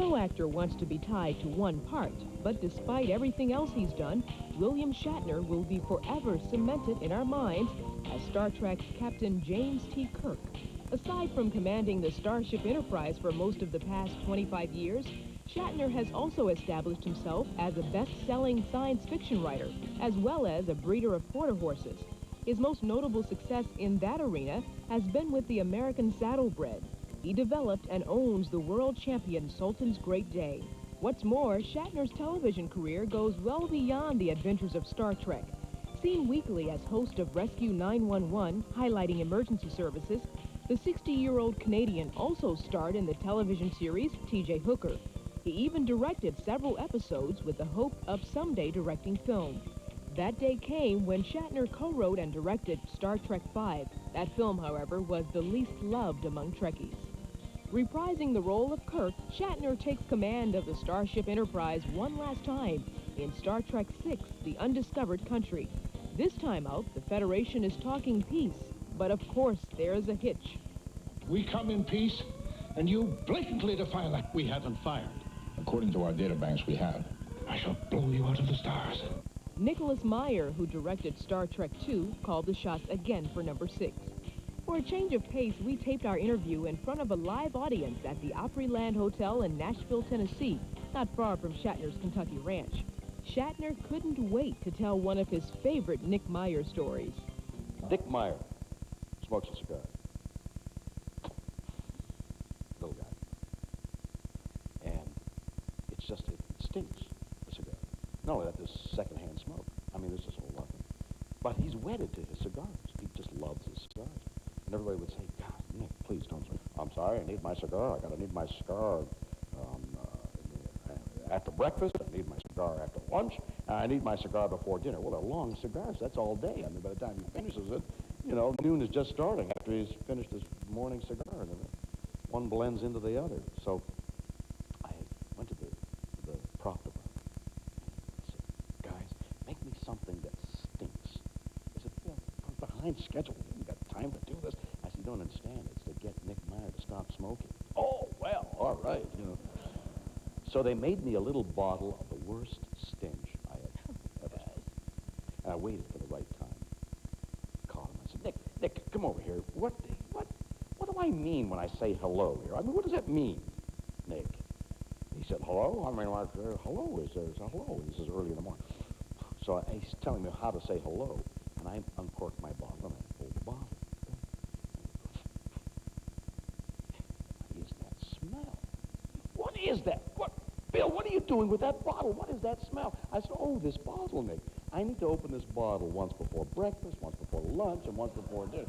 No actor wants to be tied to one part, but despite everything else he's done, William Shatner will be forever cemented in our minds as Star Trek's Captain James T. Kirk. Aside from commanding the Starship Enterprise for most of the past 25 years, Shatner has also established himself as a best-selling science fiction writer, as well as a breeder of quarter horses. His most notable success in that arena has been with the American Saddlebred. He developed and owns the world champion Sultan's Great Day. What's more, Shatner's television career goes well beyond the adventures of Star Trek. Seen weekly as host of Rescue 911, highlighting emergency services, the 60-year-old Canadian also starred in the television series T.J. Hooker. He even directed several episodes with the hope of someday directing film. That day came when Shatner co-wrote and directed Star Trek V. That film, however, was the least loved among Trekkies. Reprising the role of Kirk, Shatner takes command of the Starship Enterprise one last time in Star Trek VI, The Undiscovered Country. This time out, the Federation is talking peace, but of course there's a hitch. We come in peace, and you blatantly defy that. We haven't fired. According to our databanks, we have. I shall blow you out of the stars. Nicholas Meyer, who directed Star Trek II, called the shots again for number 6. For a change of pace, we taped our interview in front of a live audience at the Opryland Hotel in Nashville, Tennessee, not far from Shatner's Kentucky ranch. Shatner couldn't wait to tell one of his favorite Nick Meyer stories. Dick Meyer smokes a cigar. Little guy. And it's just, it stinks, the cigar. Not only that, there's secondhand smoke. I mean, there's just a whole lot. But he's wedded to his cigars. He just loves his cigars. And everybody would say, God, Nick, please don't smoke. I'm sorry, I need my cigar. I gotta need my cigar after breakfast. I need my cigar after lunch. I need my cigar before dinner. Well, they're long cigars. That's all day. I mean, by the time he finishes it, you know, noon is just starting after he's finished his morning cigar. And one blends into the other. So I went to the prop department. I said, guys, make me something that stinks. They said, yeah, I'm behind schedule. We haven't got time to do this. I said, you don't understand. It's to get Nick Meyer to stop smoking. Oh, well, all right, you know. So they made me a little bottle of the worst stench I had ever smoked. And I waited for the right time. I called him. I said, Nick, come over here. What do I mean when I say hello here? I mean, what does that mean, Nick? He said, hello? I mean, like, hello is a hello. This is early in the morning. So he's telling me how to say hello. And I uncorked my bottle and I pulled the bottle. What is that smell? What is that? Bill, what are you doing with that bottle? What is that smell? I said, oh, this bottle, Nick. I need to open this bottle once before breakfast, once before lunch, and once before dinner.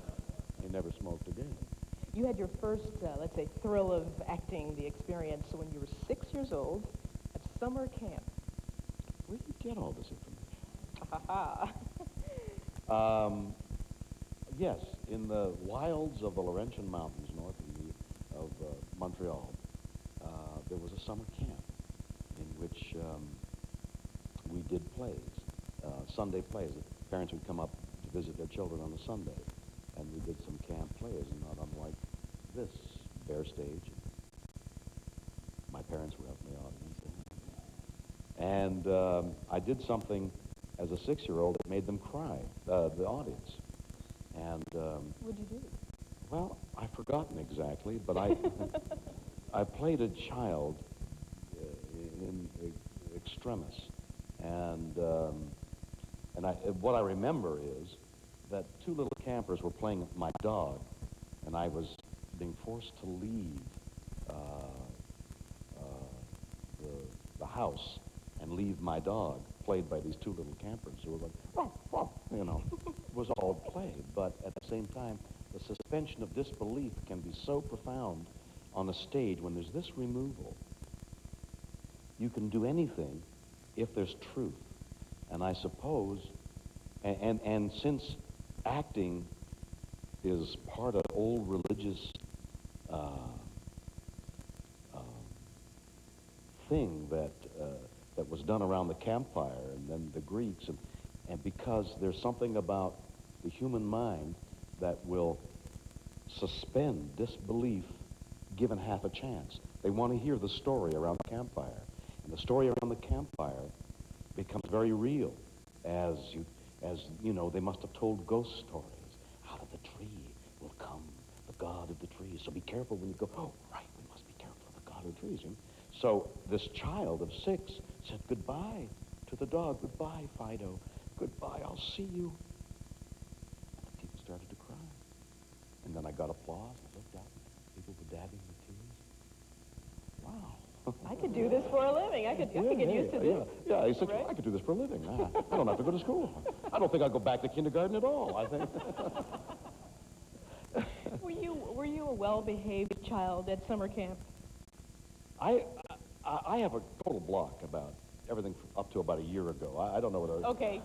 He never smoked again. You had your first, let's say, thrill of acting, the experience when you were 6 years old at summer camp. Where did you get all this information? Yes, in the wilds of the Laurentian Mountains, north of Montreal, there was a summer camp in which we did plays, Sunday plays. The parents would come up to visit their children on a Sunday, and we did some camp plays, and not unlike this, bare stage. My parents were up in the audience. And I did something as a 6-year-old that made them cry, the audience. And what'd you do? Well, I've forgotten exactly, but I played a child in extremis, and what I remember is that 2 little campers were playing with my dog, and I was being forced to leave the house and leave my dog, played by these 2 little campers who were like, oh, oh, you know, it was all played, but at the same time, the suspension of disbelief can be so profound on a stage when there's this removal. You can do anything if there's truth. And I suppose, and since acting is part of old religious thing that was done around the campfire, and then the Greeks, and because there's something about the human mind that will suspend disbelief given half a chance. They want to hear the story around the campfire. And the story around the campfire becomes very real as you know, they must have told ghost stories. Out of the tree will come the god of the trees. So be careful when you go, oh, right, we must be careful of the god of the trees. You know? So this child of 6 said goodbye to the dog. Goodbye, Fido. Goodbye, I'll see you. And the people started to cry. And then I got applause. I looked out. People were dabbing their tears. Wow. I could do this for a living. I could get used to this. Yeah, he said, Right? I could do this for a living. I don't have to go to school. I don't think I'll go back to kindergarten at all, I think. Were you a well-behaved child at summer camp? I have a total block about everything up to about a year ago. I don't know whether... Okay.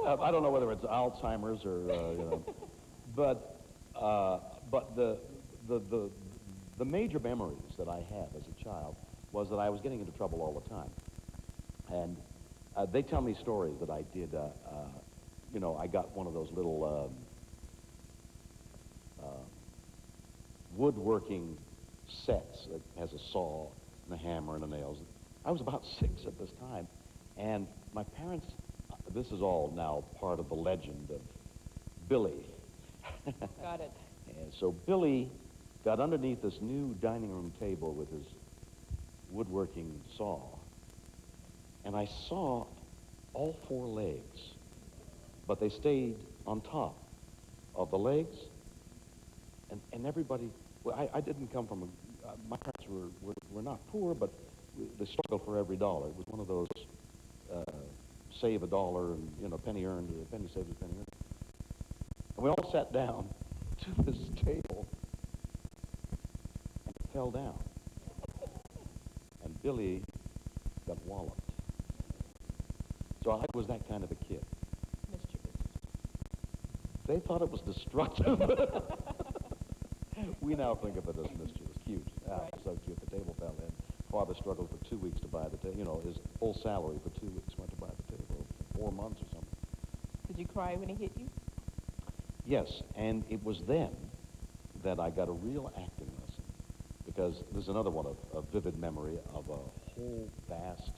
I don't know whether it's Alzheimer's or, you know. But the major memories that I have as a child was that I was getting into trouble all the time. And they tell me stories that I did, you know, I got one of those little woodworking sets that has a saw and a hammer and the nails. I was about 6 at this time, and my parents, this is all now part of the legend of Billy. Got it. And so Billy got underneath this new dining room table with his woodworking saw, and I saw all 4 legs, but they stayed on top of the legs, and everybody, well, I didn't come from my parents were not poor, but they struggled for every dollar. It was one of those save a dollar and, you know, penny earned, a penny saved is a penny earned. And we all sat down to this table, and it fell down. And Billy got walloped. So I was that kind of a kid. Mischievous. They thought it was destructive. We now think of it as mischievous. Cute. Right. So cute. The table fell in. Father struggled for 2 weeks to buy the table. You know, his whole salary for 2 weeks went to buy the table. 4 months or something. Did you cry when he hit you? Yes, and it was then that I got a real acting lesson, because there's another one of vivid memory of a whole vast,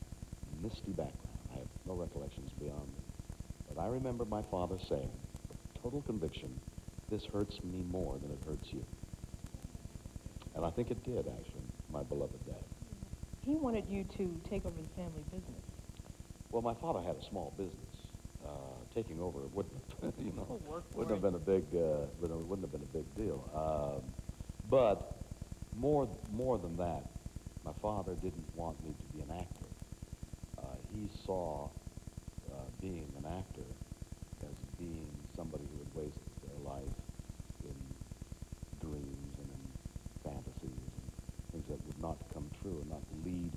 misty background. I have no recollections beyond it. But I remember my father saying, with total conviction, this hurts me more than it hurts you. And I think it did, actually, my beloved dad. He wanted you to take over the family business. Well, my father had a small business. Taking over it wouldn't have, you know, Wouldn't wouldn't have been a big deal. But more than that, my father didn't want me to be an actor. He saw being an actor as being somebody who would waste their life in dreams and in fantasies and things that would not come true and not lead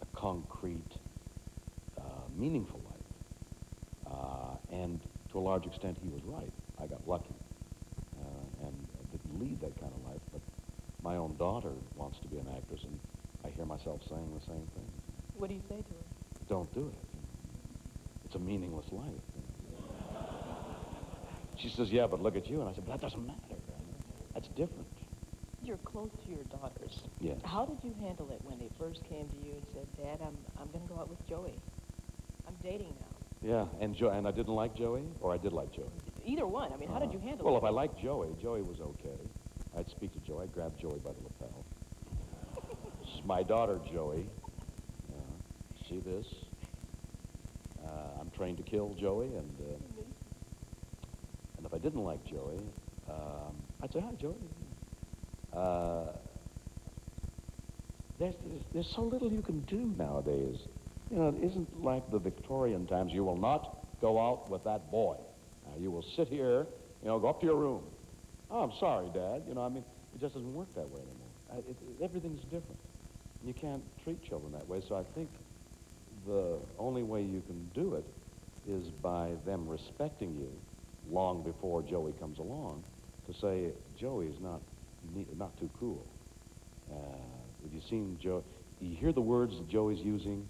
a concrete, meaningful life. And to a large extent, he was right. I got lucky and didn't lead that kind of life. But my own daughter wants to be an actress, and I hear myself saying the same thing. What do you say to her? Don't do it. It's a meaningless life. She says, yeah, but look at you. And I said, but that doesn't matter. That's different. You're close to your daughters. Yes. How did you handle it when they first came to you and said, Dad, I'm going to go out with Joey. I'm dating now. Yeah, and I didn't like Joey, or I did like Joey? Either one. I mean, how did you handle Well, it? if I liked Joey, Joey was okay. I'd speak to Joey. I'd grab Joey by the lapel. My daughter, Joey, see this? I'm trained to kill Joey, and if I didn't like Joey, I'd say, hi, Joey. There's so little you can do nowadays. You know, it isn't like the Victorian times. You will not go out with that boy. You will sit here, you know, go up to your room. Oh, I'm sorry, Dad. You know, I mean, it just doesn't work that way anymore. Everything's different. You can't treat children that way, so I think the only way you can do it is by them respecting you long before Joey comes along, to say, Joey's not too cool. If you've seen Joey, you hear the words that Joey's using.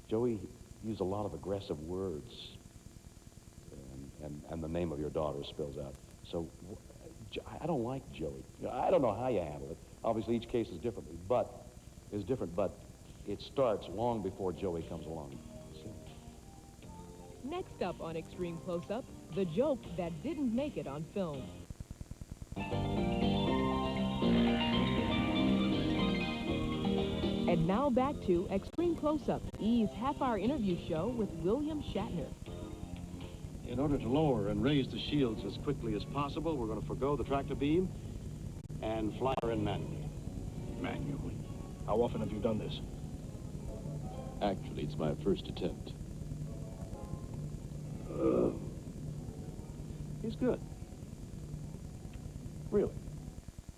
Joey used a lot of aggressive words, and the name of your daughter spills out. So I don't like Joey. I don't know how you handle it. Obviously, each case is differently, but is different, but it starts long before Joey comes along. Next up on Extreme Close-Up, the joke that didn't make it on film. And now back to Extreme Close-Up, E's half-hour interview show with William Shatner. In order to lower and raise the shields as quickly as possible, we're going to forgo the tractor beam and fly her in manually. Manually? How often have you done this? Actually, it's my first attempt. He's good. Really.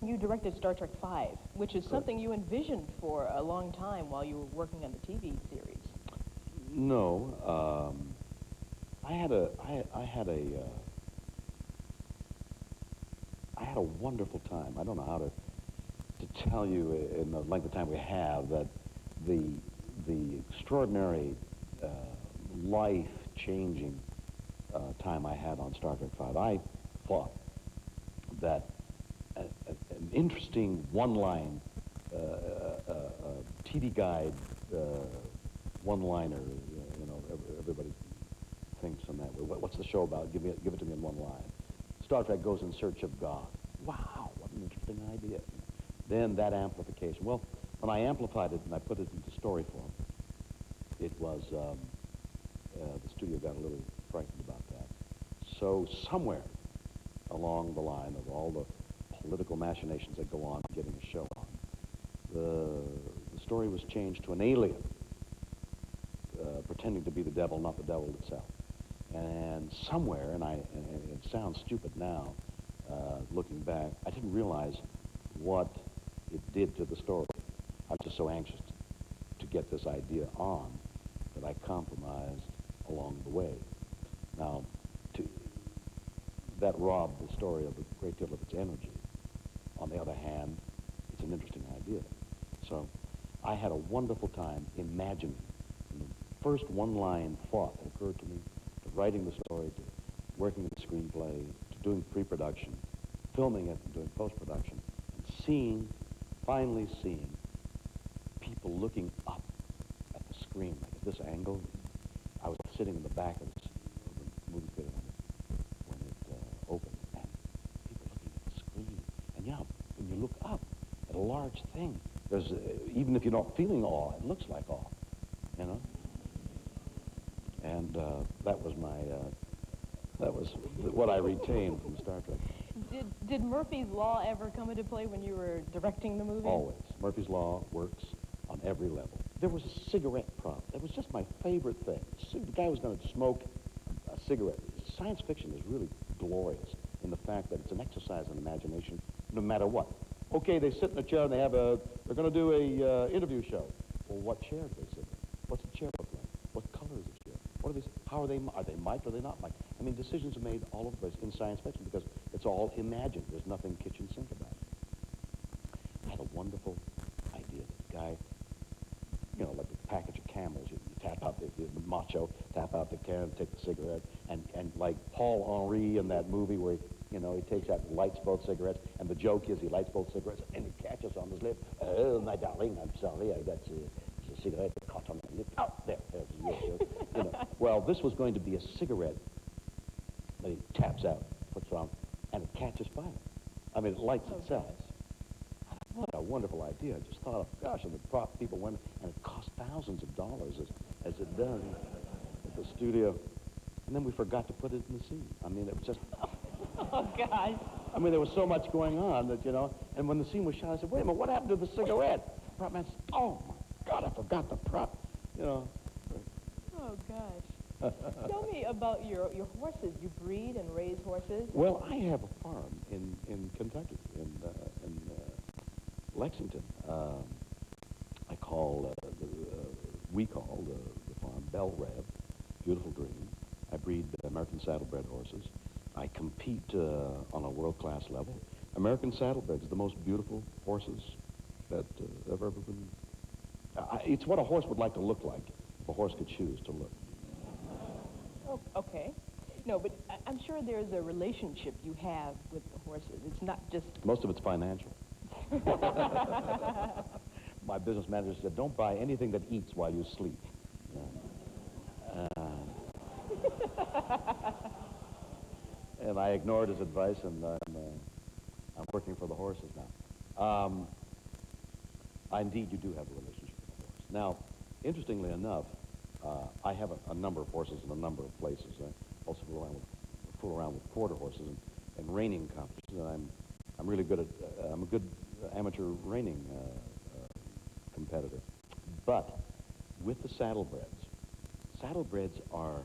You directed Star Trek V, which is something you envisioned for a long time while you were working on the TV series. No, I had a wonderful time. I don't know how to tell you in the length of time we have that the extraordinary life-changing time I had on Star Trek V. I thought that an interesting one-line TV guide one-liner, you know, everybody thinks on that. What's the show about? Give it to me in one line. Star Trek goes in search of God. Wow, what an interesting idea. Then that amplification. Well, when I amplified it and I put it into story form, it was, the studio got a little frightened about that. So somewhere along the line of all the political machinations that go on getting a show on, the story was changed to an alien pretending to be the devil, not the devil itself. And somewhere, and it sounds stupid now, looking back, I didn't realize what it did to the story. I was just so anxious to get this idea on that I compromised along the way. Now, that robbed the story of a great deal of its energy. On the other hand, it's an interesting idea. So I had a wonderful time imagining, from the first one-line thought that occurred to me, to writing the story, to working the screenplay, to doing pre-production, filming it, and doing post-production, and finally seeing people looking up at the screen, like at this angle. I was sitting in the back of the movie theater when it opened, and people looking at the screen. And yeah, when you look up at a large thing, there's, even if you're not feeling awe, it looks like awe, you know? And that was what I retained from Star Trek. Did Murphy's Law ever come into play when you were directing the movie? Always. Murphy's Law works on every level. There was a cigarette prop. That was just my favorite thing. The guy was going to smoke a cigarette. Science fiction is really glorious in the fact that it's an exercise in imagination, no matter what. Okay, they sit in a chair and they're going to do a interview show. Well, what chair do they sit in? What's the chair look like? What color is the chair? What are they? How are they mic'd or are they not mic'd? I mean, decisions are made all over the place in science fiction because it's all imagined. There's nothing kitchen sink about it. I had a wonderful idea. The guy, you know, like a package of Camels, you tap out the macho, tap out the can, take the cigarette, and like Paul Henry in that movie where, you know, he takes out and lights both cigarettes, and the joke is he lights both cigarettes, and he catches on his lip. Oh, my darling, I'm sorry, I got the cigarette caught on my lip. Oh, there's your joke. You know. Well, this was going to be a cigarette that he taps out, puts on, and it catches fire. I mean, it lights itself. What a wonderful idea. I just thought of, gosh, and the prop people went, and it cost thousands of dollars as it does at the studio. And then we forgot to put it in the scene. I mean, it was just... Oh, gosh. I mean, there was so much going on that, you know, and when the scene was shot, I said, wait a minute, what happened to the cigarette? The prop man said, oh, my God, I forgot the prop, you know. Oh, gosh. Tell me about your horses. You breed and raise horses? Well, I have a farm in Kentucky, in Lexington. We call the farm Bell Rev, Beautiful Dream. I breed American saddlebred horses. I compete on a world-class level. American saddlebreds are the most beautiful horses that have ever been... it's what a horse would like to look like if a horse could choose to look. Oh, okay. No, but I'm sure there's a relationship you have with the horses. It's not just... Most of it's financial. my business manager said, don't buy anything that eats while you sleep. And I ignored his advice, and I'm working for the horses now. Indeed, you do have a relationship with the horse. Now, interestingly enough, I have a number of horses in a number of places. I also fool around with quarter horses and reining competitions. And I'm really good at. I'm a good amateur reining competitor. But with the saddlebreds are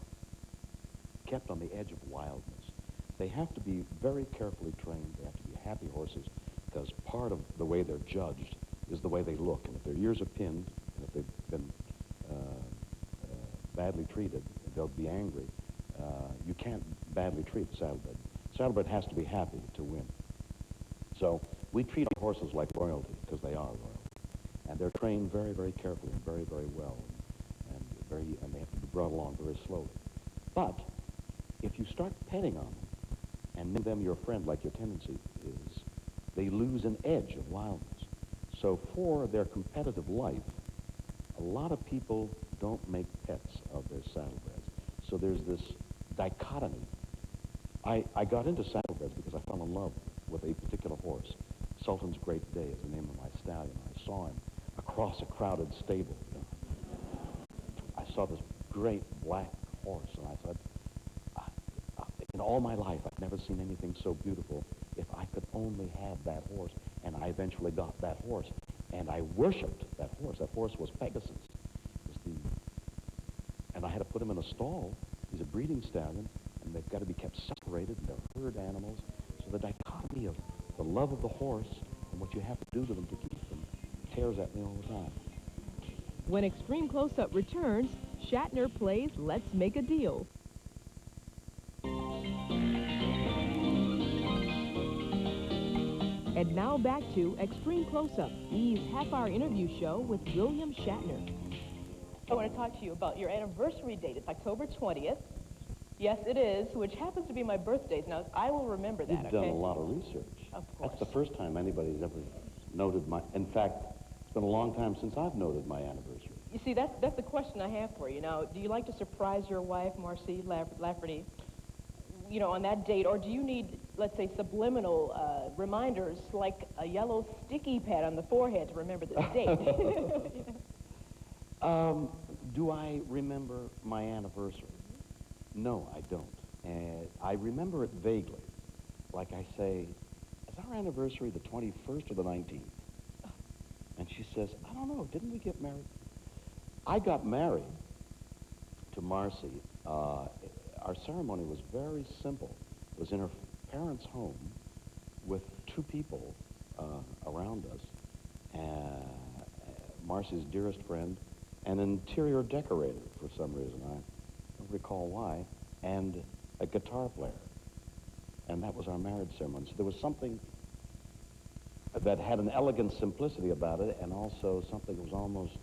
kept on the edge of wildness. They have to be very carefully trained. They have to be happy horses, because part of the way they're judged is the way they look. And if their ears are pinned, and if they've been badly treated, they'll be angry. You can't badly treat a saddlebred. Saddlebred has to be happy to win. So we treat our horses like royalty, because they are royalty. And they're trained very, very carefully and very, very well. And they have to be brought along very slowly. But if you start petting on them and make them your friend like your tendency is, they lose an edge of wildness. So for their competitive life, a lot of people don't make pets of their saddlebreds. So there's this dichotomy. I got into saddlebreds because I fell in love with a particular horse. Sultan's Great Day is the name of my stallion. I saw him across a crowded stable. You know. I saw this great black horse, and I thought, in all my life, I've never seen anything so beautiful. If I could only have that horse. And I eventually got that horse. And I worshipped that horse. That horse was Pegasus. And I had to put him in a stall. He's a breeding stallion, and they've got to be kept separated, and they're herd animals. So the dichotomy of the love of the horse and what you have to do to them to keep them tears at me all the time. When Extreme Close-Up returns, Shatner plays Let's Make a Deal. And now back to Extreme Close-Up, E's half-hour interview show with William Shatner. I want to talk to you about your anniversary date. It's October 20th. Yes, it is, which happens to be my birthday. Now, I will remember that, You've done a lot of research. Of course. That's the first time anybody's ever noted my... In fact, it's been a long time since I've noted my anniversary. You see, that's the question I have for you. Now, do you like to surprise your wife, Marcy Lafferty, you know, on that date, or do you need, let's say, subliminal reminders like a yellow sticky pad on the forehead to remember this date? Do I remember my anniversary? No, I don't. I remember it vaguely. Like I say, is our anniversary the 21st or the 19th? And she says, I don't know, didn't we get married? I got married to Marcy. Our ceremony was very simple. It was in her parents' home with two people around us. Marcy's dearest friend, an interior decorator for some reason, I don't recall why, and a guitar player. And that was our marriage ceremony. So there was something that had an elegant simplicity about it, and also something that was almost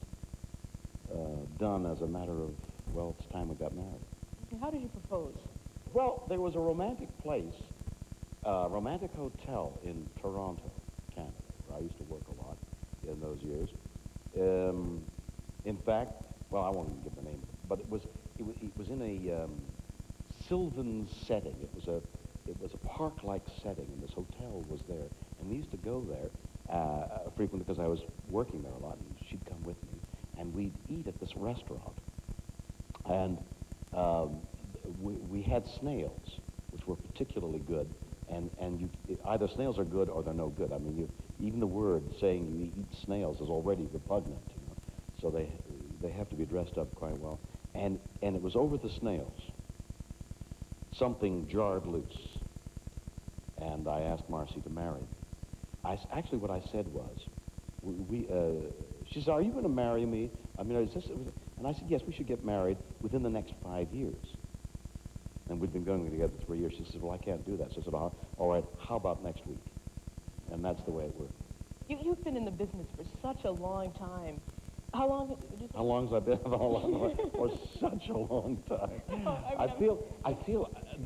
done as a matter of, well, it's time we got married. How did you propose? Well, there was a romantic place, a romantic hotel in Toronto, Canada, where I used to work a lot in those years. In fact, well, I won't even give the name of it, but it was in a sylvan setting. It was a park-like setting, and this hotel was there. And we used to go there frequently because I was working there a lot, and she'd come with me, and we'd eat at this restaurant. And we had snails, which were particularly good, and either snails are good or they're no good. I mean, even the word saying you eat snails is already repugnant, you know? So they have to be dressed up quite well. And it was over the snails. Something jarred loose, and I asked Marcy to marry me. Actually, what I said was, she said, are you going to marry me? I mean, and I said, yes, we should get married within the next 5 years. And we'd been going together 3 years. She said, well, I can't do that. So I said, all right, how about next week? And that's the way it worked. You've been in the business for such a long time. How long? How long have I been? For such a long time. I feel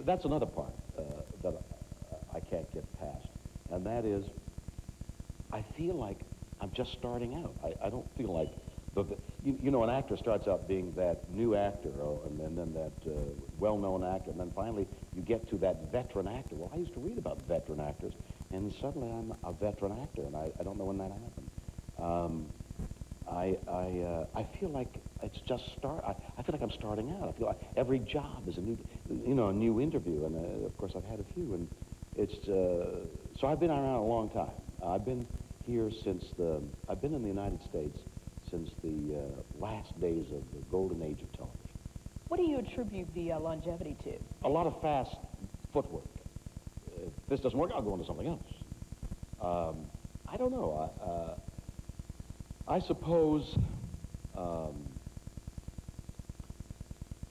that's another part that I can't get past, and that is, I feel like I'm just starting out. I don't feel like, you know, an actor starts out being that new actor, and then that well-known actor, and then finally you get to that veteran actor. Well, I used to read about veteran actors, and suddenly I'm a veteran actor, and I don't know when that happened. I feel like it's just I feel like I'm starting out. I feel like every job is a new, you know, a new interview, and of course I've had a few, and it's so I've been around a long time. I've been here I've been in the United States since the last days of the golden age of television. What do you attribute the longevity to? A lot of fast footwork. If this doesn't work, I'll go into something else. I don't know. I suppose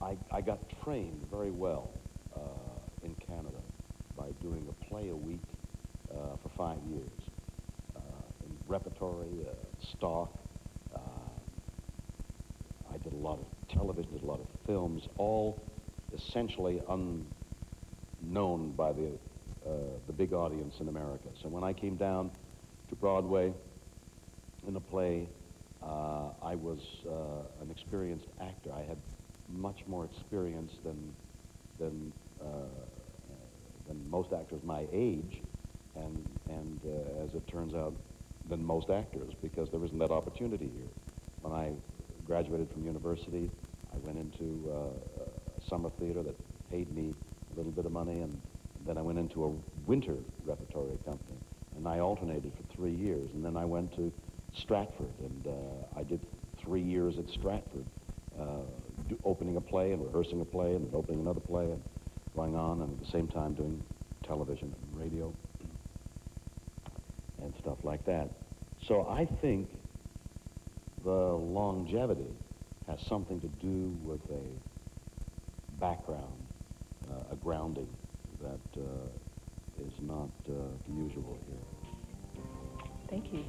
I got trained very well in Canada by doing a play a week for 5 years. In repertory, stock. I did a lot of television, did a lot of films, all essentially unknown by the big audience in America. So when I came down to Broadway in a play, I was an experienced actor. I had much more experience than most actors my age, and as it turns out, than most actors, because there isn't that opportunity here. When I graduated from university, I went into a summer theater that paid me a little bit of money, and then I went into a winter repertory company, and I alternated for 3 years, and then I went to Stratford, and I did 3 years at Stratford, opening a play and rehearsing a play and then opening another play and going on, and at the same time doing television and radio and stuff like that. So I think the longevity has something to do with a background, a grounding that is not the usual here. Thank you.